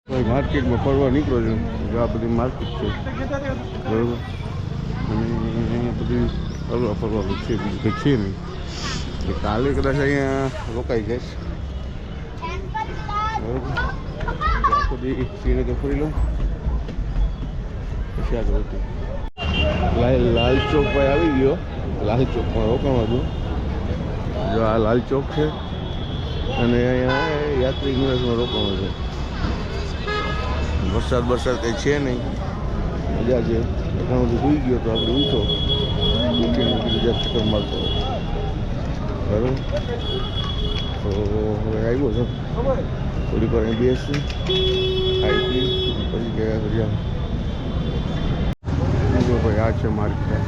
માર્કેટમાં ફરવા નીકળો છો આ બધી માર્કેટ છે બરાબર અને અહીંયા બધી ફરવાનું છે બીજું કંઈ છે નહીં કાલે કદાચ અહીંયા રોકાઈ જઈશ બરાબર આખો દી શ્રીનગર ફરી લઉં પછી આગળ હતી લાલ ચોક ભાઈ આવી ગયો લાલ ચોકમાં રોકાવા દઉં જો આ લાલ ચોક છે અને અહીંયા યાત્રી નિવાસમાં રોકાવાનું છે વરસાદ કંઈ છે નહીં મજા છે ઘણો બધું સુઈ ગયો તો આપણે ઉઠો ઉઠીને બીજા ચક્કર મારતો બરાબર તો હવે આવ્યો છો થોડીક વાર અહીં બેસી ખાઈ પી પછી ગયા કર્યા ભાઈ આ છે માર્કેટ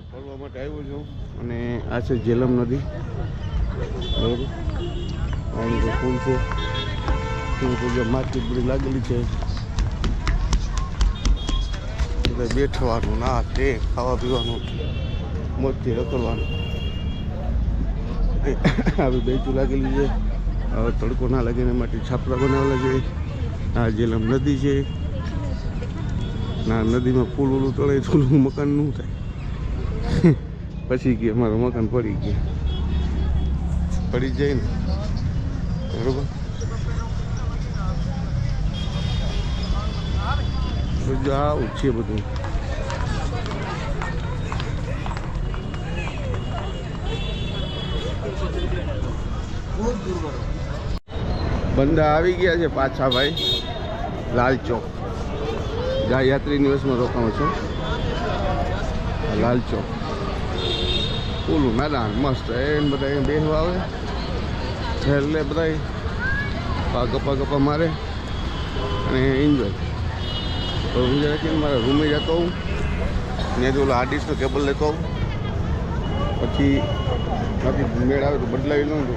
ફરવા માટે આવ્યો છું અને આ છે જેલમ નદી બરાબર અહીં તો ફૂલ છે માર્કેટ બધી લાગેલી છે બધા બેઠવાનું ના તે ખાવા પીવાનું મોજથી રખડવાનું આવી બેચું લાગેલી છે હવે તડકો ના લાગે એના માટે છાપરા બનાવેલા છે આ જેલમ નદી છે ના નદીમાં ફૂલ ઓલું તળે થોડું મકાન નું થાય પછી કે અમારું મકાન પડી જાય ને બરોબર આવું છે બધું બંદા આવી ગયા છે પાછા ભાઈ લાલ ચોક જ્યાં યાત્રી નિવાસમાં રોકાણો છો લાલ ચોક ઓલું મેદાન મસ્ત એને બધા બેસવા આવે એટલે બધા ગપ્પા મારે અને એન્જોય તો હું જરા કે મારા રૂમે જતો હોઉં ત્યાંથી ઓલા આર્ટિસ્ટનો કેબલ લેતો હોઉં પછી બાકી મેળ આવે તો બદલાવી લઉં તો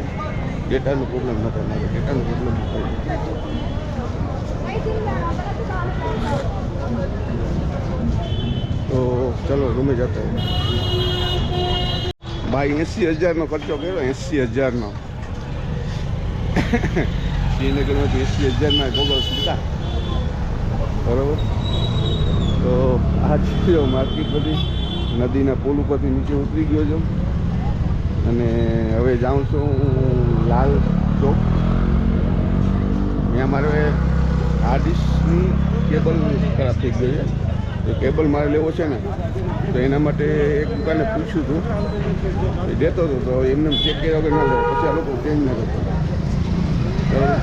ડેટાનો પ્રોબ્લેમ ન થાય મારે ડેટાનો પ્રોબ્લેમ ન થાય તો ચલો રૂમે જતા ભાઈ 80,000નો ખર્ચો કર્યો 80,000નો શ્રીનગરમાંથી 80,000ના ગોગલ્સ લીધા બરાબર તો આ છે માર્કેટ બધી નદીના પુલ ઉપરથી નીચે ઉતરી ગયો છું અને હવે જાઉં છું લાલ ચોક ત્યાં મારે આર્ટિસ્ટની કેબલ ખરાબ થઈ ગઈ છે તો કેબલ મારે લેવો છે ને તો એના માટે એક દુકાને પૂછ્યું હતું એ દેતો હતો તો એમને ચેક કર્યા વગર ના લે પછી આ લોકો ચેન્જ ના કરતા બરાબર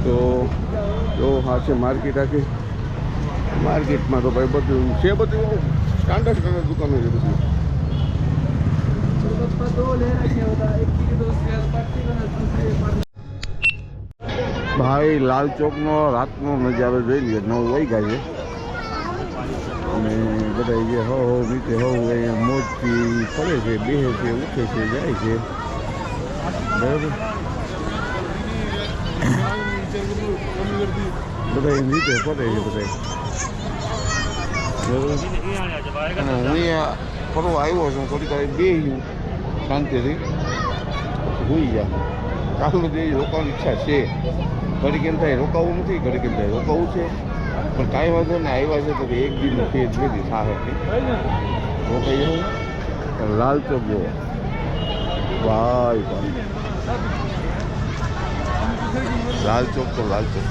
તો જો હા છે માર્કેટ આખી માર્કેટમાં તો ભાઈ બધું છે બધું સ્ટાન્ડર્ડ દુકાનો છે બધું ભાઈ લાલ ચોકનો રાતનો નજારો જોઈ લઈએ 9 વાગ્યા છે અને બધા જે હો નીચે હો અહીંયા મોજથી ફરે છે બેસે છે ઉઠે છે જાય છે બરાબર બધા નીચે ફરે છે બધા બરાબર અને હું અહીંયા ફરવા આવ્યો છું થોડીક વાર બેસી શાંતિથી હોઈ ગયા કાલનું જે રોકાવાની ઈચ્છા છે ઘડી કેમ થાય રોકાવું નથી ઘડી કેમ થાય રોકાવું છે પણ કાંઈ વાંધો ને આવ્યા છે તો એક દિનનો ફેર નથી સાહેબ રોકાઈ જવું લાલ ચોક જો ભાઈ લાલ ચોક તો લાલ ચોક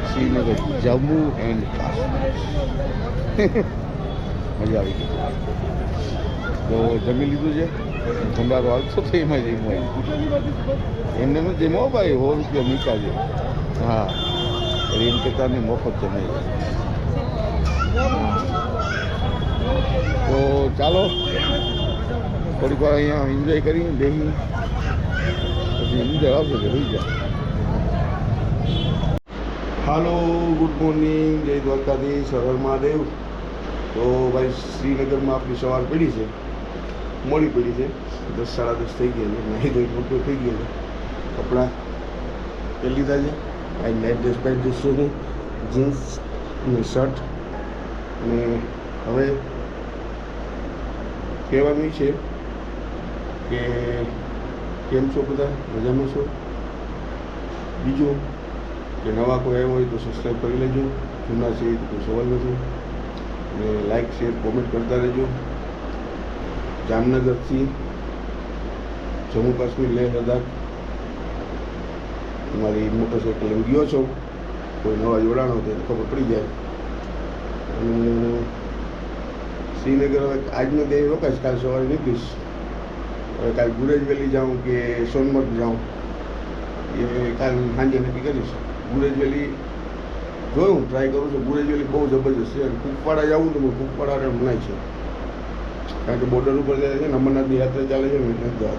શ્રીનગર જમ્મુ એન્ડ કાશ્મીર મજા આવી ગઈ તો જમી લીધું છે ભંડારો આવતો તો એમાં જઈ એમને ન જમો ભાઈ 100 રૂપિયા મીઠા છે હા એમ પ્રકારની મફત છે નહીં તો ચાલો થોડીક વાર અહીંયા એન્જોય કરી બેસી પછી અંદર આવશે કે રહી જાય હાલો ગુડ મોર્નિંગ જય દ્વારકાધીશ હર હર મહાદેવ તો ભાઈ શ્રીનગરમાં આપણી સવાર પડી છે મોડી પડી છે 10 સાડા 10 થઈ ગયા છે નહીં તો મોટો થઈ ગયો છે કપડાં પહેરી લીધા છે આ નાઇટ ડ્રેસ પહેરી ડ્રેસ છે જીન્સ અને શર્ટ અને હવે કહેવાનું છે કે કેમ છો બધા, મજામાં છો? બીજું કે નવા કોઈ આવ્યો હોય તો સબસ્ક્રાઈબ કરી લેજો, જૂના છે તો કોઈ સવાલ નથી, અને લાઈક શેર કોમેન્ટ કરતા રહેજો. જામનગરથી જમ્મુ કાશ્મીર લેહ લદ્દાખ મારી મોટરસાઇકલ લઈને ગયો છો. કોઈ નવા જોડાણો તો ખબર પડી જાય. અને શ્રીનગર હવે આજનો દે રોકાઈશ, કાલ સવારે નીકળીશ. હવે કાલ ગુરેજ વેલી જાઉં કે સોનમર્ગ જાઉં એ કાલ સાંજે નક્કી કરીશ. ગુરેજ વેલી જોયું, ટ્રાય કરું છું. ગુરેજ વેલી બહુ જબરજસ્ત છે. અને કુપવાડા જાઉં તો કુપવાડા મનાય છે, કારણ કે બોર્ડર ઉપર જાય છે ને, અમરનાથની યાત્રા ચાલે છે ને, એટલે જવા.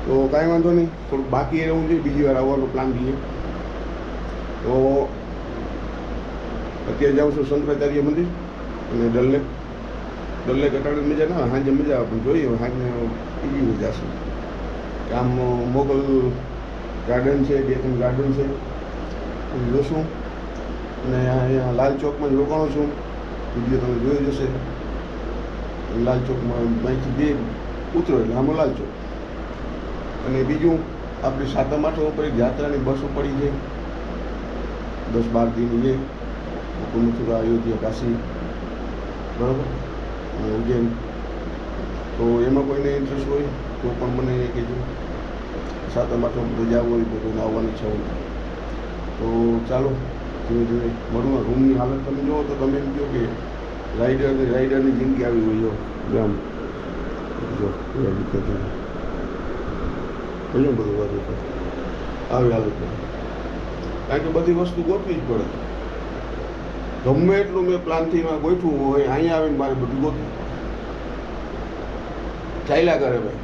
તો કાંઈ વાંધો નહીં, થોડુંક બાકી રહેવું જોઈએ, બીજી વાર આવવાનો પ્લાન લઈએ. તો અત્યારે જાઉં છું શંકરાચાર્ય મંદિર અને ડલ લેક અટાણે મજા ના આવે, સાંજે મજા આવે, પણ જોઈએ સાંજે બીજી મજા છે. કે આમ મોગલ ગાર્ડન છે, 2-3 ગાર્ડન છે, જોશું. અને અહીંયા લાલ ચોકમાં જ રોકાણો છું, વિડીયો તમે જોઈ જશે. લાલ ચોકમાં અહીંથી 2 ઉતરો એટલે આમાં લાલ ચોક. અને બીજું આપણી 7-8 ઉપર એક યાત્રાની બસો પડી છે, 10-12 દિનની છે, ગોકુળ, મથુરા, અયોધ્યા, કાશી, બરાબર, ઉજ્જૈન. તો એમાં કોઈને ઇન્ટરેસ્ટ હોય તો પણ મને એ કહેજો. 7-8 ઉપર જવું હોય તો કોઈને આવવાની ઈચ્છા હોય તો ચાલો ધીમે ધીમે મળું. રૂમની હાલત તમે જુઓ તો તમે એમ કહો કે રાઇડરની જિંદગી આવી હોય. જો આમ જો બધું બાજુ આવી હાલતમાં, કારણ કે બધી વસ્તુ ગોતવી જ પડે. ગમે એટલું મેં પ્લાનથી ગોઠવું હોય, અહીંયા આવીને મારે બધું ગોતવું ચાલ્યા કરે. ભાઈ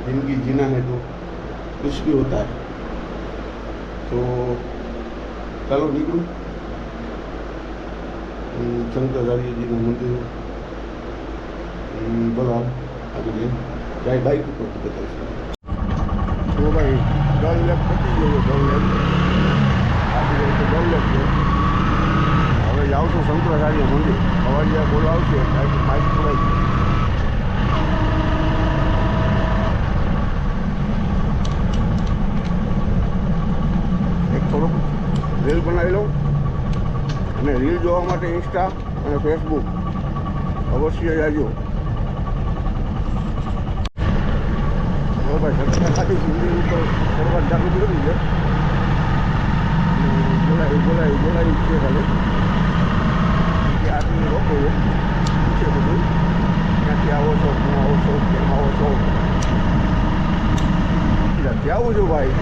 જિંદગી જીના હે તો कुछ भी होता है. तो चलो નીકળું. શંકરાચાર્યજીનું મંદિર બોલો આગળ જઈએ. ગાય બાઇક ઉપર બતાવીશ. તો ભાઈ ડલ લેક પતી ગયો. ડલ લેક આપી ગયો તો ડલ લેક છે. હવે જાઉં છું શંકરાચાર્ય મંદિર. અવાજ બોલાવશે બાઇક ખોલાઈ. થોડુંક રીલ બનાવી લઉં, અને રીલ જોવા માટે ઇન્સ્ટા અને ફેસબુક અવશ્ય જાજો. હવે ભાઈ સરકારી મંદિર ઉપર ફરવા ચાલુ કરી છે. બોલાવી છે ખાલી કે આટલી લોકો પૂછે બધું, ક્યાંથી આવો છો, હું આવો છો, કેમ આવો છો, ક્યાંથી આવું છું ભાઈ,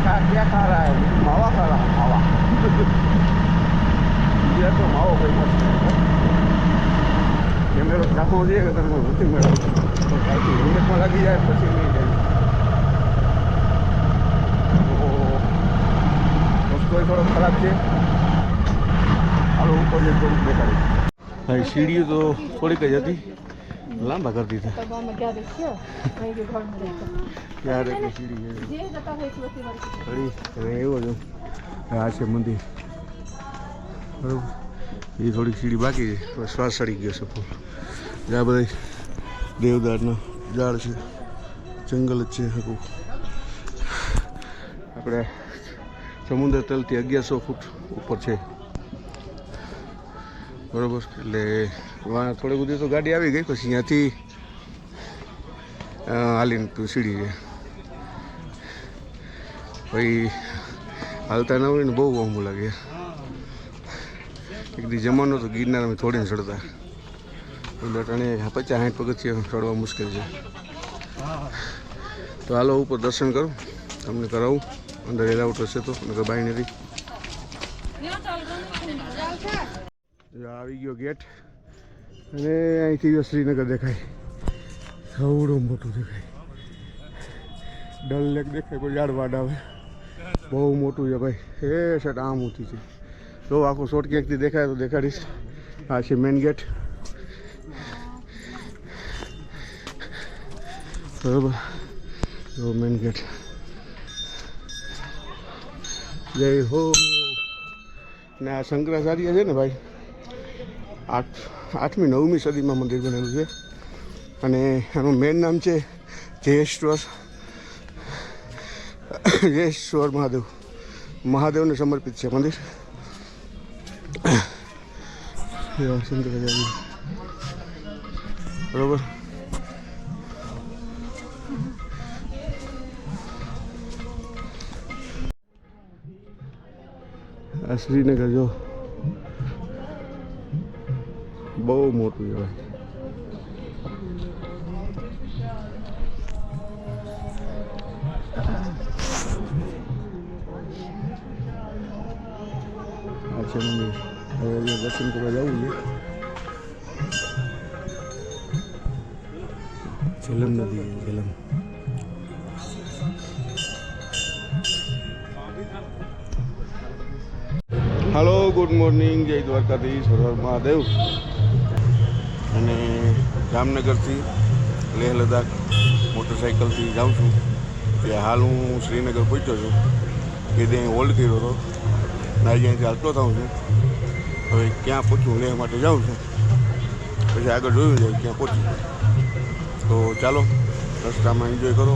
क्या खा रहा है, मावा खा रहा है, मावा. ये तो मावा फेमस है. ये मेरे नाखों से अगर मैं होती मेरा तो काफ़ी हिम्मत में लगी जाए પછી नहीं जाए. तो रस्तो थोड़ा खराब है. हालो ऊपर जो थोड़ी देखाड़ी भाई सीढ़ी तो थोड़ी कही जाती लांबा कर दी थी. यार एक सीढ़ी है એવો જો આ છે મંદિર, બરાબર. એ થોડીક સીડી બાકી છે, શ્વાસ ચડી ગયો છે ફૂલ. જ્યાં બધા દેવદારના ઝાડ છે, જંગલ જ છે આખું. આપણે સમુદ્ર તલથી 1100 ફૂટ ઉપર છે, બરાબર. એટલે થોડી બધી તો ગાડી આવી ગઈ, પછી ત્યાંથી હાલીને સીડી છે. ભાઈ હાલતા ના હોય ને બહુ વહમું લાગે. એક દી જમાનો તો ગિરનાર અમે થોડીને ચડતા, એટલે અટાણે 50-60 પગથિયા ચડવા મુશ્કેલ છે. તો હાલો ઉપર દર્શન કરું, તમને કરાવું. અંદર એલાઉટ હશે તો, નકર બાઈ નથી. આવી ગયો ગેટ, અને અહીંથી શ્રીનગર દેખાય, સૌડું મોટું દેખાય. ડલ લેક દેખાય, કોઈ ઝાડવાડ આવે, બહુ મોટું છે ભાઈ. એ શર્ટ આમ ઊંચી છે. તો આખું શોર્ટ ક્યાંકથી દેખાય તો દેખાડીશ. આ છે મેન ગેટ, બરાબર. જો મેન ગેટ. જય હો. ને આ શંકરાચાર્ય છે ને ભાઈ, 8મી 9મી સદીમાં મંદિર બનેલું છે. અને એનું મેન નામ છે જયેશ્વર મહાદેવને સમર્પિત છે મંદિર. બરોબર. આ શ્રીનગર જો બહુ મોટું કહેવાય. આ છે મંદિર. હવે દર્શન કરવા જવું છે. ઝેલમ નદી ઝેલમ. હાલો, ગુડ મોર્નિંગ, જય દ્વારકાધીશ, હર હર મહાદેવ. અને જામનગરથી લેહ લદ્દાખ મોટરસાઇકલથી જાઉં છું. ત્યાં હાલ હું શ્રીનગર પહોંચ્યો છું. કે ત્યાં હોલ્ડ કર્યો હતો. આજે અહીંથી હાલતો થાઉં છું. હવે ક્યાં પહોંચું લેહ માટે જાઉં છું. પછી આગળ જોયું જાય ક્યાં પહોંચું. તો ચાલો રસ્તામાં એન્જોય કરો.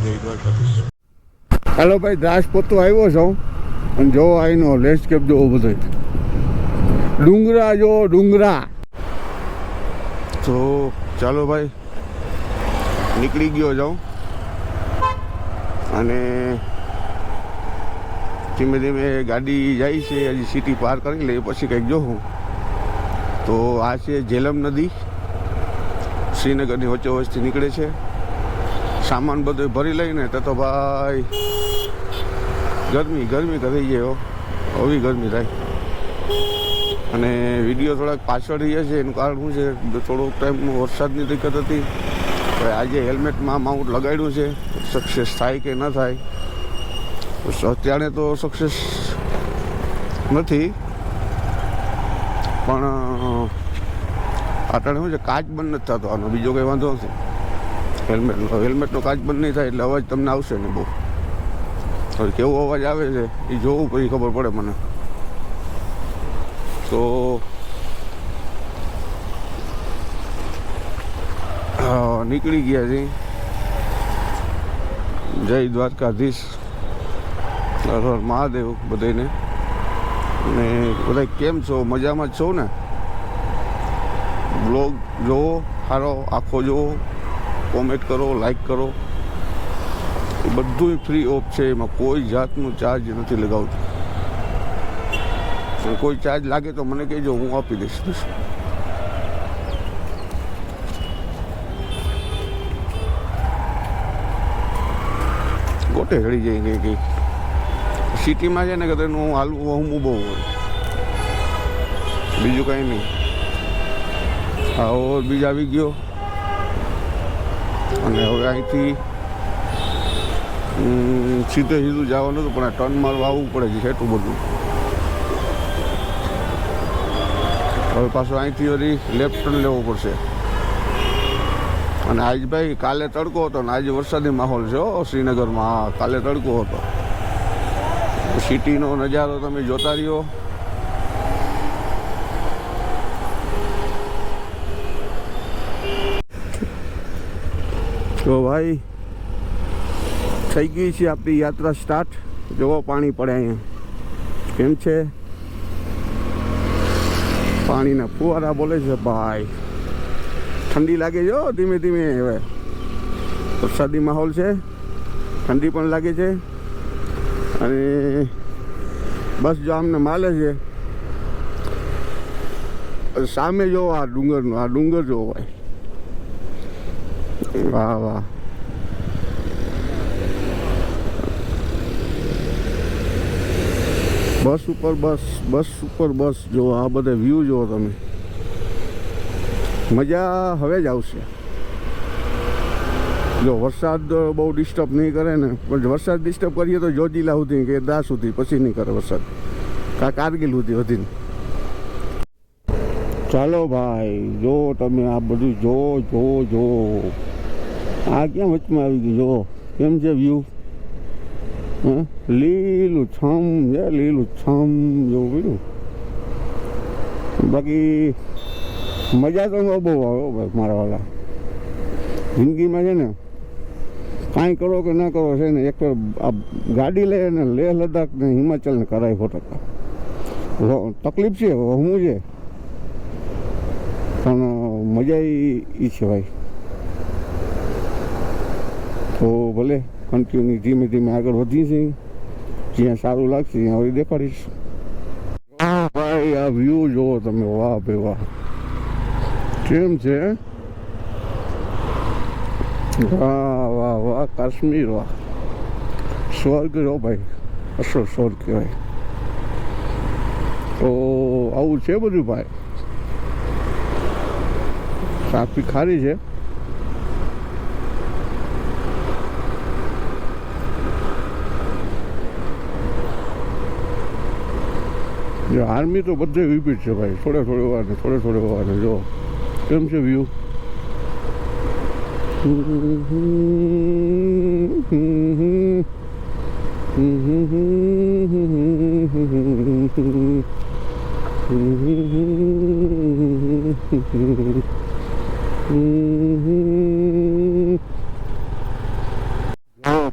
જય દ્વારકાધીશ. હાલો ભાઈ, રાજપોત તો આવ્યો છો અને જો આઈનો લેન્ડસ્કેપ જોવો બધો ડુંગરા જો ડુંગરા. તો ચાલો ભાઈ નીકળી ગયો જાઉં અને ધીમે ધીમે ગાડી જાય છે. હજી સિટી પાર કરી લે પછી કંઈક જોઉં. તો આ છે ઝેલમ નદી. શ્રીનગરની વચ્ચે વચ્ચેથી નીકળે છે. સામાન બધો ભરી લઈને તો ભાઈ ગરમી થઈ જાય. આવી ગરમી થાય. અને વિડીયો થોડાક પાછળ રહી છે. એનું કારણ શું છે, થોડોક ટાઈમ વરસાદની દિક્કત હતી. આજે હેલ્મેટમાં માઉન્ટ લગાડ્યું છે. સક્સેસ થાય કે ન થાય અત્યારે તો સક્સેસ નથી. પણ આટલે શું છે, કાચ બંધ નથી થતો આનો. બીજો કંઈ વાંધો નથી. હેલ્મેટનો કાચ બંધ નહીં થાય એટલે અવાજ તમને આવશે ને બહુ. હવે કેવો અવાજ આવે છે એ જોવું પછી ખબર પડે મને. તો નીકળી ગયા છે. જય દ્વારકાધીશ, હર હર મહાદેવ બધાને. અને બધા કેમ છો? મજામાં જ છો ને? બ્લોગ જોવો, સારો આખો જોવો, કોમેન્ટ કરો, લાઈક કરો. એ બધું ફ્રી ઓફ છે. એમાં કોઈ જાતનું ચાર્જ નથી લગાવતું. કોઈ ચાર્જ લાગે તો મને કહેજો, હું આપી દઈશ. ગોટે હળી જાય કંઈ સિટીમાં છે ને કે તેનું હાલવું હું બહુ હોય, બીજું કાંઈ નહીં. આવો બીજ આવી ગયો અને હવે અહીંથી સીધું જવાનું હતું પણ આ ટર્ન મારવા આવવું પડે છે એટલું બધું. હવે પાછું અહીંથી વળી લેફ્ટ ટર્ન લેવો પડશે. અને આજ ભાઈ કાલે તડકો હતો ને આજે વરસાદી માહોલ છે શ્રીનગરમાં. હા, કાલે તડકો હતો. સિટીનો નજારો તમે જોતા રહ્યો. તો ભાઈ થઈ ગઈ છે આપણી યાત્રા સ્ટાર્ટ. જોવો પાણી પડે અહીંયા કેમ છે, પાણીના ફુવારા બોલે છે ભાઈ. ઠંડી લાગે છે ધીમે ધીમે. હવે વરસાદી માહોલ છે, ઠંડી પણ લાગે છે. અને બસ જો આમને માલે છે. સામે જો આ ડુંગરનો, આ ડુંગર જોવો ભાઈ. વાહ વાહ. બસ ઉપર બસ જો આ બધા વ્યૂ જુઓ તમે. મજા હવે જ આવશે જો વરસાદ બહુ ડિસ્ટર્બ નહીં કરે ને. પણ વરસાદ ડિસ્ટર્બ કરીએ તો જોજીલા સુધી કે દા સુધી પછી નહીં કરે વરસાદ. કારગિલ સુધી વધીને. ચાલો ભાઈ જો તમે આ બધું જો આ ક્યાં વચમાં આવી ગયું? જો કેમ છે વ્યૂ? લીલું છમ છે, લીલું છમ જેવું કર્યું. બાકી મજા તો બહુ આવે ભાઈ મારા વાળા. જિંદગીમાં છે ને કાંઈ કરો કે ના કરો છે ને એક આ ગાડી લઈ અને લેહ લદ્દાખ ને હિમાચલ ને કરાય 100%. તકલીફ છે હું છે પણ મજા એ છે ભાઈ. તો ભલે કન્ટિન્યુ ધીમે ધીમે આગળ વધી છે, જ્યાં સારું લાગશે ત્યાં હવે દેખાડીશ. વાહ ભાઈ આ વ્યૂ જોવો તમે, વાહ ભાઈ વાહ, કેમ છે? વાહ વાહ વાહ, કાશ્મીર વાહ, સ્વર્ગ જો ભાઈ, અસલ સ્વર્ગ કહેવાય. તો આવું છે બધું ભાઈ. ટ્રાફિક ખારી છે. આર્મી તો બધે ઊભી છે ભાઈ, થોડે વાર જો કેમ છે વ્યૂ.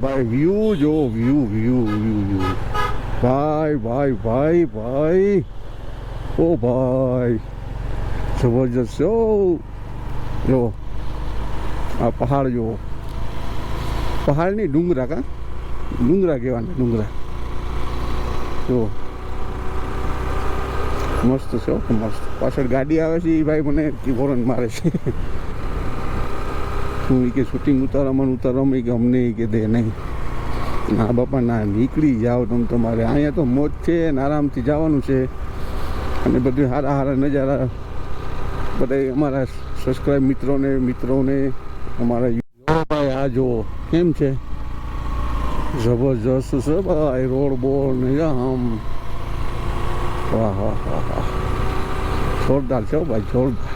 ભાઈ વ્યૂ જો, વ્યૂ ભાઈ ઓ ભાઈ જબરજસ્ત છે. જો આ પહાડ જો, પહાડ નહીં ડુંગરા, ડુંગરા કહેવાના, ડુંગરા જો મસ્ત છે મસ્ત. પાછળ ગાડી આવે છે એ ભાઈ મને હોરન મારે છે. શું કે શૂટિંગ ઉતારવામાં કે અમને કે દે નહીં. ના બાપા ના, નીકળી જાઓ તમે તમારે. અહીંયા તો મોજ છે ને આરામથી જવાનું છે. અને બધું સારા નજારા બધા અમારા સબસ્ક્રાઈબ મિત્રોને અમારા ભાઈ આ જુઓ કેમ છે, જબરજસ્ત છે ભાઈ. રોડ બોર્ડ ને આમ વાહ વાહ વાહ વાહ, જોરદાર છે ભાઈ, જોરદાર.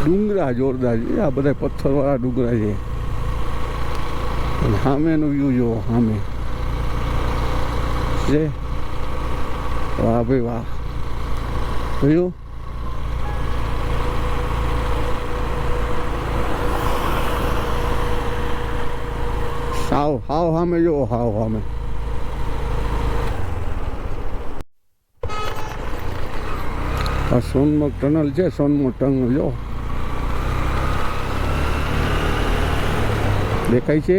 ડુંગરા જોરદાર છે, આ બધા પથ્થરવાળા ડુંગરા છે. સામેનો વ્યૂ જુઓ, સામે છે. વાહ ભાઈ વાહ, જોયું? હાવ સામે જુઓ, હાવ સામે. આ સોનમર્ગ ટનલ છે, સોનમર્ગ ટનલ જો દેખાય છે.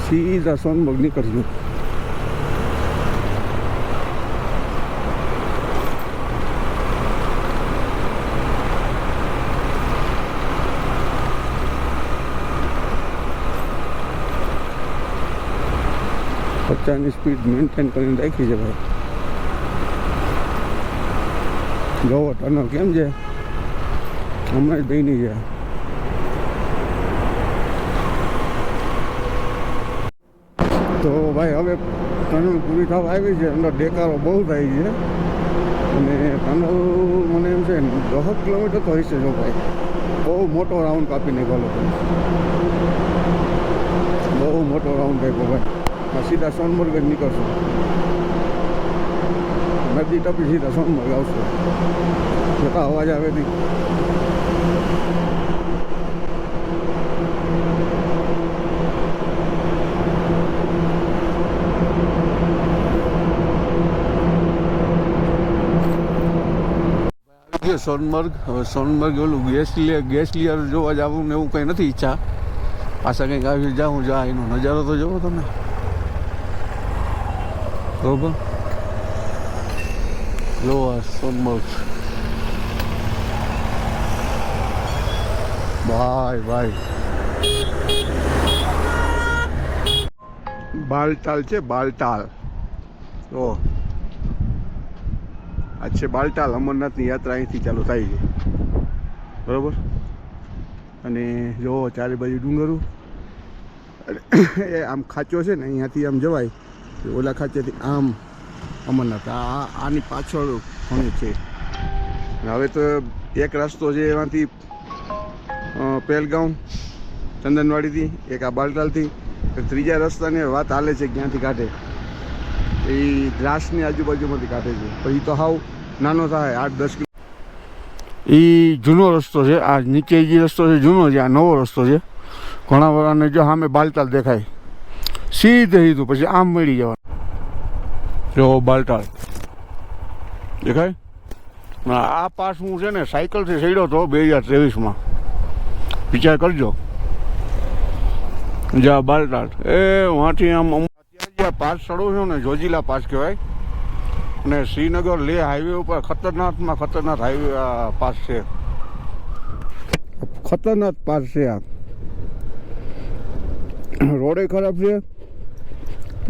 સીધા સોનમર્ગ નીકળજો. પચાસની સ્પીડ મેન્ટેન કરીને રાખી છે ભાઈ. જોવો ટનલ કેમ છે, હમણાં જ બની છે. તો ભાઈ હવે ટનલ પૂરી થવા આવી છે, અંદર દેખાડો બહુ થાય છે. અને ટનલ મને એમ છે 10 કિલોમીટર તો હશે જો ભાઈ. બહુ મોટો રાઉન્ડ કાપી નાખ્યો લોકો, બહુ મોટો રાઉન્ડ કાપ્યો ભાઈ. સીધા સોનમર્ગ જ નીકળશું, નદી ટપી સીધા સોનમર્ગ આવશું. જોતા અવાજ આવે હતી. સોનમર્ગ, હવે સોનમર્ગ ઓલું ગેસલિયર જોવા જવું ને એવું કંઈ નથી ઈચ્છા. પાછા કંઈક આવી જાઉં એનો નજારો તો જોવો તમે, બરોબર. જો સોનમર્ગ ભાઈ. બાલટાલ છે, બાલટાલ. જો આ છે બાલટાલ. અમરનાથની યાત્રા અહીંથી ચાલુ થાય છે, બરાબર. અને જો ચારે બાજુ ડુંગરું, એ આમ ખાંચો છે ને, અહીંયાથી આમ જવાય. ઓલા ખાંચેથી આમ અમરનાથ આની પાછળ ઘણું છે. હવે તો એક રસ્તો છે એમાંથી પહેલગામ ચંદનવાડીથી, એક આ બાલટાલથી. ત્રીજા રસ્તાની વાત હાલે છે ક્યાંથી કાઢે એ દ્રાસની આજુબાજુમાંથી કાઢે છે. પછી તો હાવ નાનો થાય 8-10 કિલો. એ જૂનો રસ્તો છે. આ નીચે જે રસ્તો છે જૂનો છે, આ નવો રસ્તો છે. ઘણા બધાને જો સામે બાલતાલ દેખાય, સીધું પછી આમ મળી જવાનું. જો બાલતાલ દેખાય. આ પાસ હું છે ને સાયકલથી ચડ્યો હતો 2023માં. વિચાર કરજો. જા બાલતાલ એ વાંથી આમ અત્યારે પાસ ચડું છું ને, જોજીલા પાસ કહેવાય. અને શ્રીનગર લેહ હાઈવે ઉપર ખતરનાકમાં ખતરનાક હાઈવે પાસ છે. ખતરનાક પાસ છે. આ રોડે ખરાબ છે.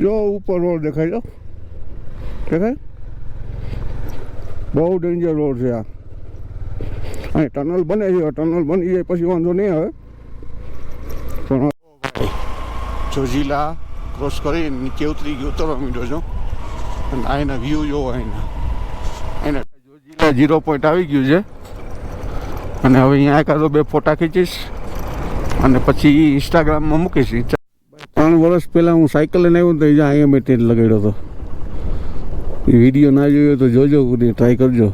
જો ઉપર રોડ દેખાય, જો દેખાય. બહુ ડેન્જર રોડ છે આ. અહીં ટનલ બને છે, ટનલ બની જાય પછી વાંધો નહીં આવે. પણ જોજીલા ક્રોસ કરી નીચે ઉતરવા માંડ્યો છું. અને અહીંના વ્યૂ જોવો. એને જોજીલા 0 પોઈન્ટ આવી ગયું છે. અને હવે અહીંયા એકાદો 2 ફોટા ખીચીશ અને પછી ઇન્સ્ટાગ્રામમાં મૂકીશ. 3 વર્ષ પહેલાં હું સાયકલ લઈને આવ્યો તો અહીંયા મેં ટેન્ટ લગાડ્યો હતો. એ વિડીયો ના જોયો તો જોજો, ટ્રાય કરજો.